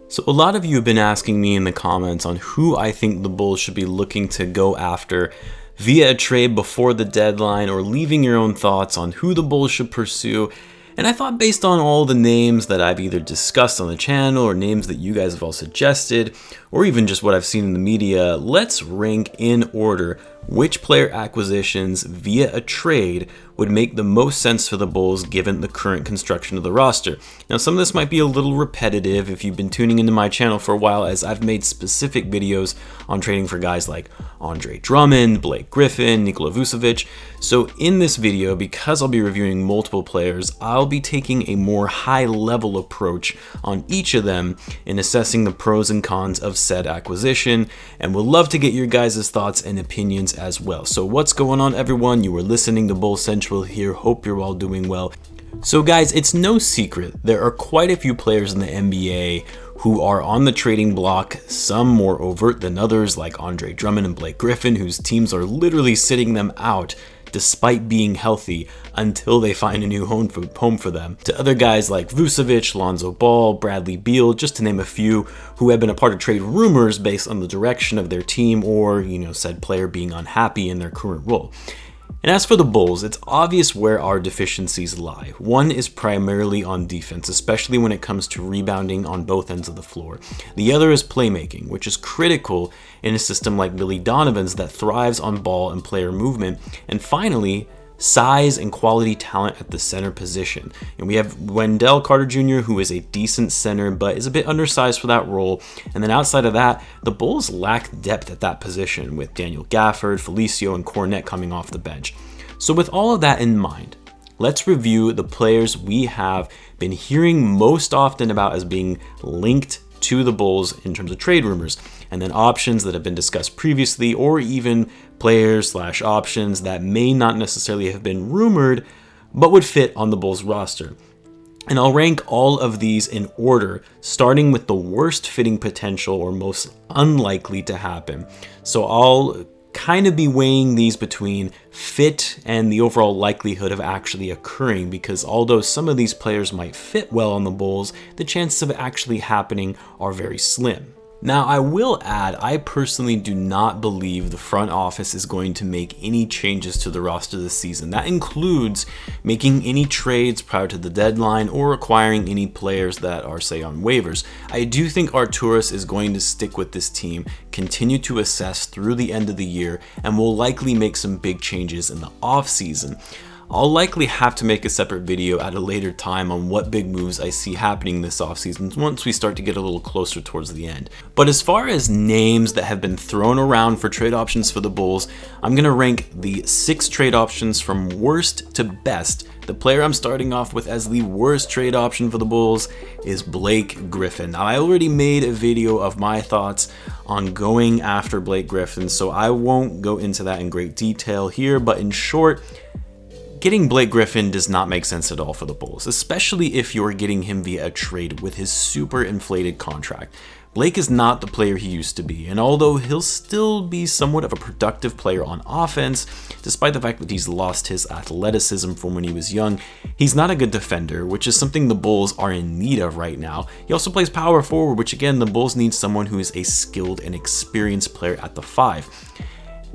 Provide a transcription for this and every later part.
So a lot of you have been asking me in the comments on who I think the Bulls should be looking to go after via a trade before the deadline, or leaving your own thoughts on who the Bulls should pursue. And I thought, based on all the names that I've either discussed on the channel or names that you guys have all suggested, or even just what I've seen in the media, let's rank in order which player acquisitions via a trade would make the most sense for the Bulls given the current construction of the roster. Now, some of this might be a little repetitive if you've been tuning into my channel for a while, as I've made specific videos on trading for guys like Drummond, Blake Griffin, Nikola Vucevic. So in this video, because I'll be reviewing multiple players, I'll be taking a more high-level approach on each of them in assessing the pros and cons of said acquisition, and would love to get your guys' thoughts and opinions as well. So what's going on, everyone? You are listening to Bull Central here. Hope you're all doing well. So guys, it's no secret there are quite a few players in the NBA who are on the trading block, some more overt than others, like Drummond and Blake Griffin, whose teams are literally sitting them out despite being healthy until they find a new home for them, to other guys like Vucevic, Lonzo Ball, Bradley Beal, just to name a few, who have been a part of trade rumors based on the direction of their team or, said player being unhappy in their current role. And as for the Bulls, it's obvious where our deficiencies lie. One is primarily on defense, especially when it comes to rebounding on both ends of the floor. The other is playmaking, which is critical in a system like Billy Donovan's that thrives on ball and player movement. And finally, size and quality talent at the center position. And we have Wendell Carter Jr., who is a decent center, but is a bit undersized for that role. And then outside of that, the Bulls lack depth at that position, with Daniel Gafford, Felicio, and Cornette coming off the bench. So with all of that in mind, let's review the players we have been hearing most often about as being linked to the Bulls in terms of trade rumors, and then options that have been discussed previously, or even players/options that may not necessarily have been rumored but would fit on the Bulls roster. And I'll rank all of these in order, starting with the worst fitting potential or most unlikely to happen. So I'll kind of be weighing these between fit and the overall likelihood of actually occurring, because although some of these players might fit well on the Bulls, the chances of it actually happening are very slim. Now, I will add, I personally do not believe the front office is going to make any changes to the roster this season. That includes making any trades prior to the deadline or acquiring any players that are, say, on waivers. I do think Arturas is going to stick with this team, continue to assess through the end of the year, and will likely make some big changes in the offseason. I'll likely have to make a separate video at a later time on what big moves I see happening this offseason once we start to get a little closer towards the end. But as far as names that have been thrown around for trade options for the Bulls, I'm going to rank the 6 trade options from worst to best. The player I'm starting off with as the worst trade option for the Bulls is Blake Griffin. Now, I already made a video of my thoughts on going after Blake Griffin, so I won't go into that in great detail here, but in short, getting Blake Griffin does not make sense at all for the Bulls, especially if you're getting him via a trade with his super inflated contract. Blake is not the player he used to be, and although he'll still be somewhat of a productive player on offense, despite the fact that he's lost his athleticism from when he was young, he's not a good defender, which is something the Bulls are in need of right now. He also plays power forward, which again, the Bulls need someone who is a skilled and experienced player at the 5.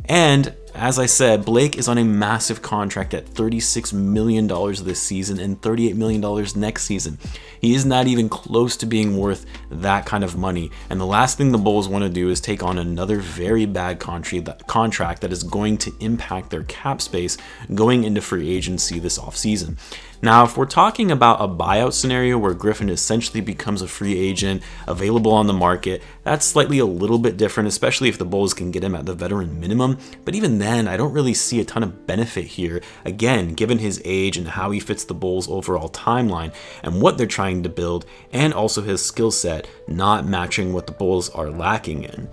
And as I said, Blake is on a massive contract at $36 million this season and $38 million next season. He is not even close to being worth that kind of money. And the last thing the Bulls want to do is take on another very bad contract that is going to impact their cap space going into free agency this offseason. Now, if we're talking about a buyout scenario where Griffin essentially becomes a free agent available on the market, that's slightly a little bit different, especially if the Bulls can get him at the veteran minimum. But even then, I don't really see a ton of benefit here. Again, given his age and how he fits the Bulls' overall timeline and what they're trying to build, and also his skill set not matching what the Bulls are lacking in.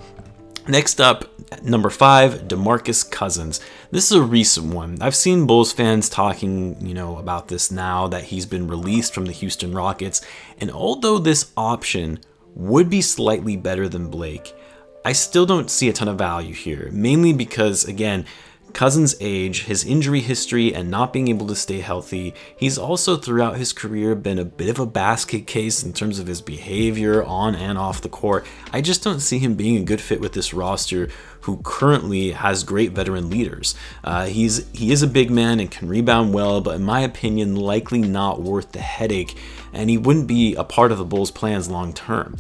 Next up, number 5, DeMarcus Cousins. This is a recent one. I've seen Bulls fans talking, about this now that he's been released from the Houston Rockets. And although this option would be slightly better than Blake, I still don't see a ton of value here, mainly because, again, Cousins' age, his injury history, and not being able to stay healthy, he's also throughout his career been a bit of a basket case in terms of his behavior on and off the court. I just don't see him being a good fit with this roster, who currently has great veteran leaders. He is a big man and can rebound well, but in my opinion, likely not worth the headache, and he wouldn't be a part of the Bulls' plans long term.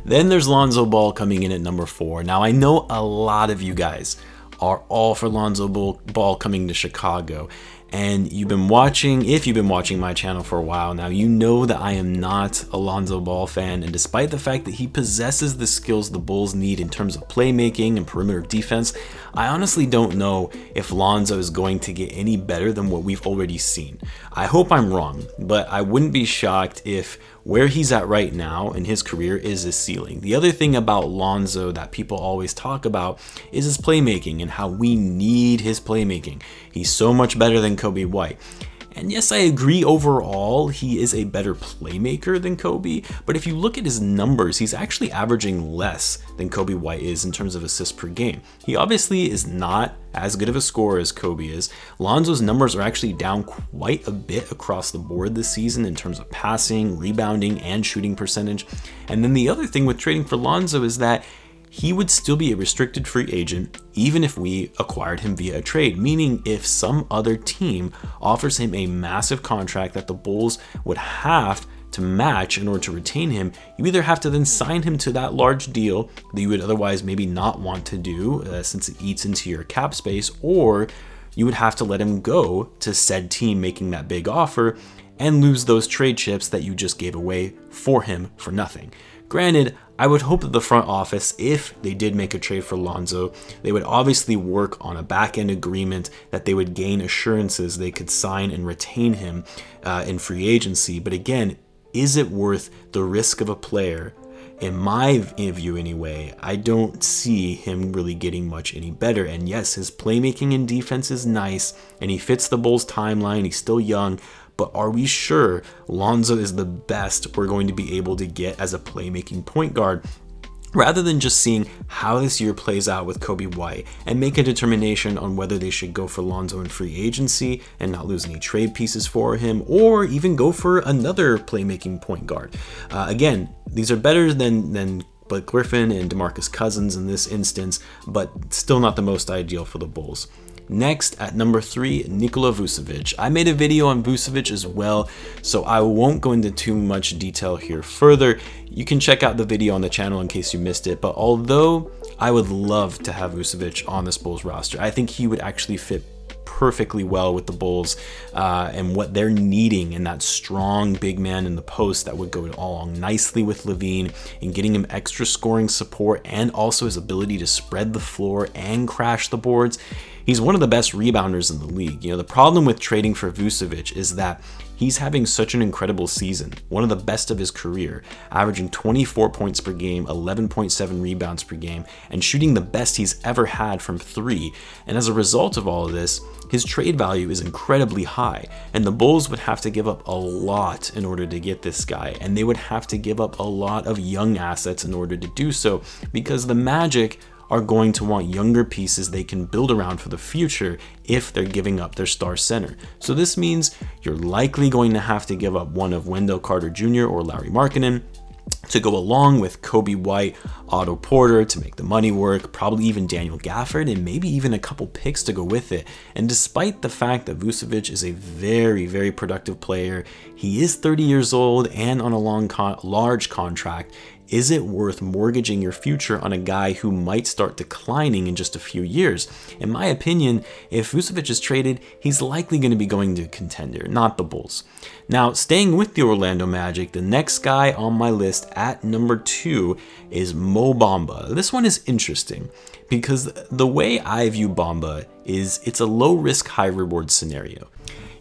Then there's Lonzo Ball coming in at number 4. Now, I know a lot of you guys are all for Lonzo Ball coming to Chicago. And if you've been watching my channel for a while now, you know that I am not a Lonzo Ball fan. And despite the fact that he possesses the skills the Bulls need in terms of playmaking and perimeter defense, I honestly don't know if Lonzo is going to get any better than what we've already seen. I hope I'm wrong, but I wouldn't be shocked if where he's at right now in his career is his ceiling. The other thing about Lonzo that people always talk about is his playmaking and how we need his playmaking. He's so much better than Kobe White. And yes, I agree overall he is a better playmaker than Kobe, but if you look at his numbers, he's actually averaging less than Kobe White is in terms of assists per game. He obviously is not as good of a scorer as Kobe is. Lonzo's numbers are actually down quite a bit across the board this season in terms of passing, rebounding, and shooting percentage. And then the other thing with trading for Lonzo is that he would still be a restricted free agent even if we acquired him via a trade, meaning if some other team offers him a massive contract that the Bulls would have to match in order to retain him, you either have to then sign him to that large deal that you would otherwise maybe not want to do since it eats into your cap space, or you would have to let him go to said team making that big offer and lose those trade chips that you just gave away for him for nothing. Granted, I would hope that the front office, if they did make a trade for Lonzo, they would obviously work on a back-end agreement that they would gain assurances they could sign and retain him in free agency. But again, is it worth the risk of a player? In my view anyway, I don't see him really getting much any better. And yes, his playmaking and defense is nice, and he fits the Bulls' timeline. He's still young. But are we sure Lonzo is the best we're going to be able to get as a playmaking point guard? Rather than just seeing how this year plays out with Kobe White and make a determination on whether they should go for Lonzo in free agency and not lose any trade pieces for him, or even go for another playmaking point guard. Again, these are better than Blake Griffin and DeMarcus Cousins in this instance, but still not the most ideal for the Bulls. Next, at number 3, Nikola Vucevic. I made a video on Vucevic as well, so I won't go into too much detail here further. You can check out the video on the channel in case you missed it, but although I would love to have Vucevic on this Bulls roster, I think he would actually fit perfectly well with the Bulls and what they're needing in that strong big man in the post that would go along nicely with Lavine and getting him extra scoring support and also his ability to spread the floor and crash the boards. He's one of the best rebounders in the league. You know, the problem with trading for Vucevic is that he's having such an incredible season, one of the best of his career, averaging 24 points per game, 11.7 rebounds per game, and shooting the best he's ever had from 3. And as a result of all of this, his trade value is incredibly high, and the Bulls would have to give up a lot in order to get this guy, and they would have to give up a lot of young assets in order to do so, because the Magic are going to want younger pieces they can build around for the future if they're giving up their star center. So this means you're likely going to have to give up one of Wendell Carter Jr. or Larry Markkinen to go along with Kobe White, Otto Porter to make the money work, probably even Daniel Gafford, and maybe even a couple picks to go with it. And despite the fact that Vucevic is a very, very productive player, he is 30 years old and on a large contract. Is it worth mortgaging your future on a guy who might start declining in just a few years? In my opinion, if Vucevic is traded, he's likely going to be going to a contender, not the Bulls. Now, staying with the Orlando Magic, the next guy on my list at number 2 is Mo Bamba. This one is interesting because the way I view Bamba is it's a low risk, high reward scenario.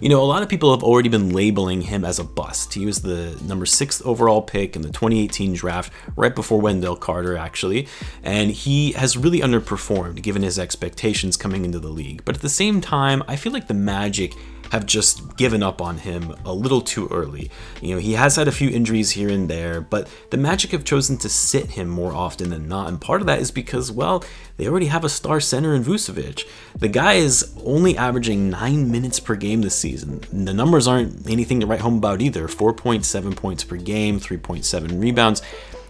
You know, a lot of people have already been labeling him as a bust. He was the number 6th overall pick in the 2018 draft, right before Wendell Carter, actually, and he has really underperformed given his expectations coming into the league. But at the same time, I feel like the Magic have just given up on him a little too early. You know, he has had a few injuries here and there, but the Magic have chosen to sit him more often than not, and part of that is because, well, they already have a star center in Vucevic. The guy is only averaging 9 minutes per game this season. The numbers aren't anything to write home about either. 4.7 points per game, 3.7 rebounds.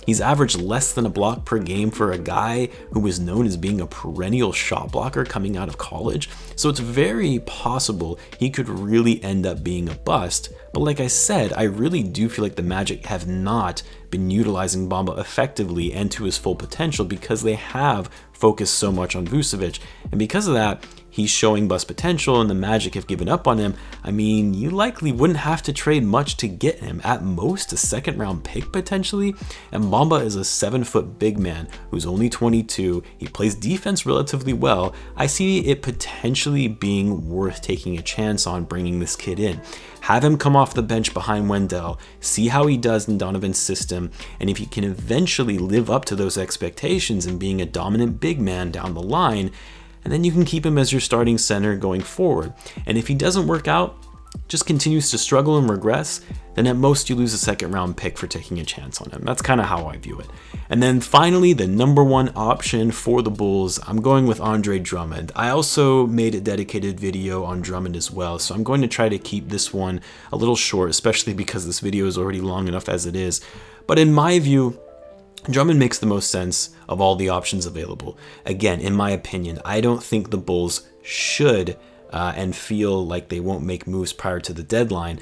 He's averaged less than a block per game for a guy who was known as being a perennial shot blocker coming out of college. So it's very possible he could really end up being a bust. But like I said, I really do feel like the Magic have not been utilizing Bamba effectively and to his full potential because they have focused so much on Vucevic. And because of that, he's showing bust potential and the Magic have given up on him. I mean, you likely wouldn't have to trade much to get him, at most a 2nd round pick potentially. And Bamba is a 7-foot big man who's only 22. He plays defense relatively well. I see it potentially being worth taking a chance on bringing this kid in. Have him come off the bench behind Wendell, see how he does in Donovan's system, and if he can eventually live up to those expectations and being a dominant big man down the line, and then you can keep him as your starting center going forward. And if he doesn't work out, just continues to struggle and regress, then at most you lose a 2nd round pick for taking a chance on him. That's kind of how I view it. And then finally, the number 1 option for the Bulls, I'm going with Andre Drummond. I also made a dedicated video on Drummond as well, so I'm going to try to keep this one a little short, especially because this video is already long enough as it is. But in my view, Drummond makes the most sense of all the options available. Again, in my opinion, I don't think the Bulls should and feel like they won't make moves prior to the deadline.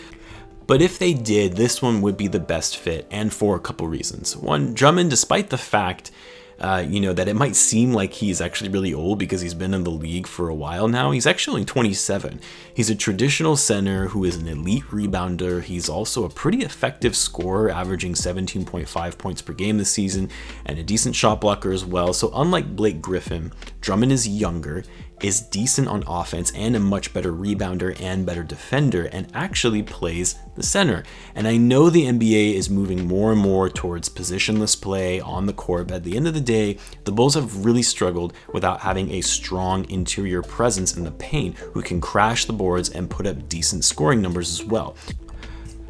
But if they did, this one would be the best fit, and for a couple reasons. One, Drummond, despite the fact that it might seem like he's actually really old because he's been in the league for a while now, he's actually only 27. He's a traditional center who is an elite rebounder. He's also a pretty effective scorer, averaging 17.5 points per game this season, and a decent shot blocker as well. So unlike Blake Griffin, Drummond is younger, is decent on offense, and a much better rebounder and better defender, and actually plays the center. And I know the NBA is moving more and more towards positionless play on the court, but at the end of the day, the Bulls have really struggled without having a strong interior presence in the paint who can crash the boards and put up decent scoring numbers as well.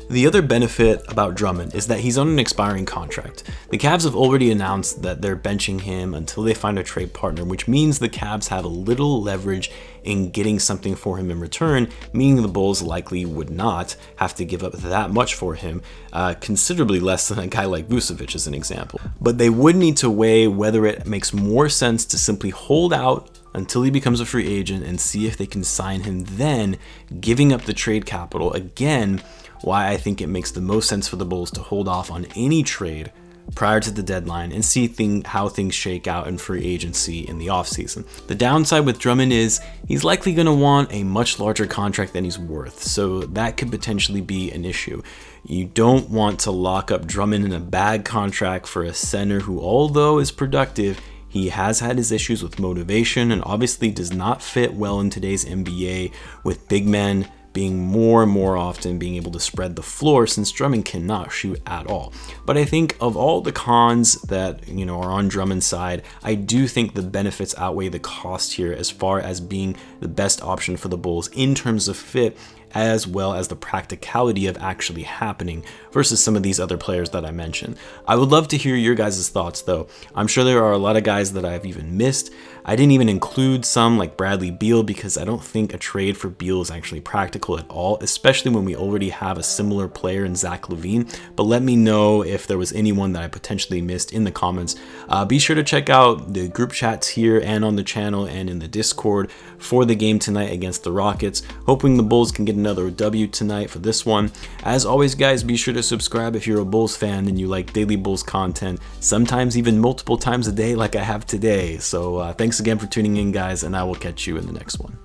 The other benefit about Drummond is that he's on an expiring contract. The Cavs have already announced that they're benching him until they find a trade partner, which means the Cavs have a little leverage in getting something for him in return, meaning the Bulls likely would not have to give up that much for him, considerably less than a guy like Vucevic as an example. But they would need to weigh whether it makes more sense to simply hold out until he becomes a free agent and see if they can sign him then, giving up the trade capital. Again, why I think it makes the most sense for the Bulls to hold off on any trade prior to the deadline and see how things shake out in free agency in the offseason. The downside with Drummond is he's likely going to want a much larger contract than he's worth, so that could potentially be an issue. You don't want to lock up Drummond in a bad contract for a center who, although is productive, he has had his issues with motivation and obviously does not fit well in today's NBA, with big men being more and more often being able to spread the floor, since Drummond cannot shoot at all. But I think of all the cons that are on Drummond's side, I do think the benefits outweigh the cost here as far as being the best option for the Bulls in terms of fit, as well as the practicality of actually happening versus some of these other players that I mentioned. I would love to hear your guys' thoughts though. I'm sure there are a lot of guys that I've even missed. I didn't even include some like Bradley Beal because I don't think a trade for Beal is actually practical at all, especially when we already have a similar player in Zach Lavine. But let me know if there was anyone that I potentially missed in the comments. Be sure to check out the group chats here and on the channel and in the Discord for the game tonight against the Rockets. Hoping the Bulls can get another W tonight for this one. As always, guys, be sure to subscribe if you're a Bulls fan and you like daily Bulls content, sometimes even multiple times a day like I have today. So thanks again for tuning in, guys, and I will catch you in the next one.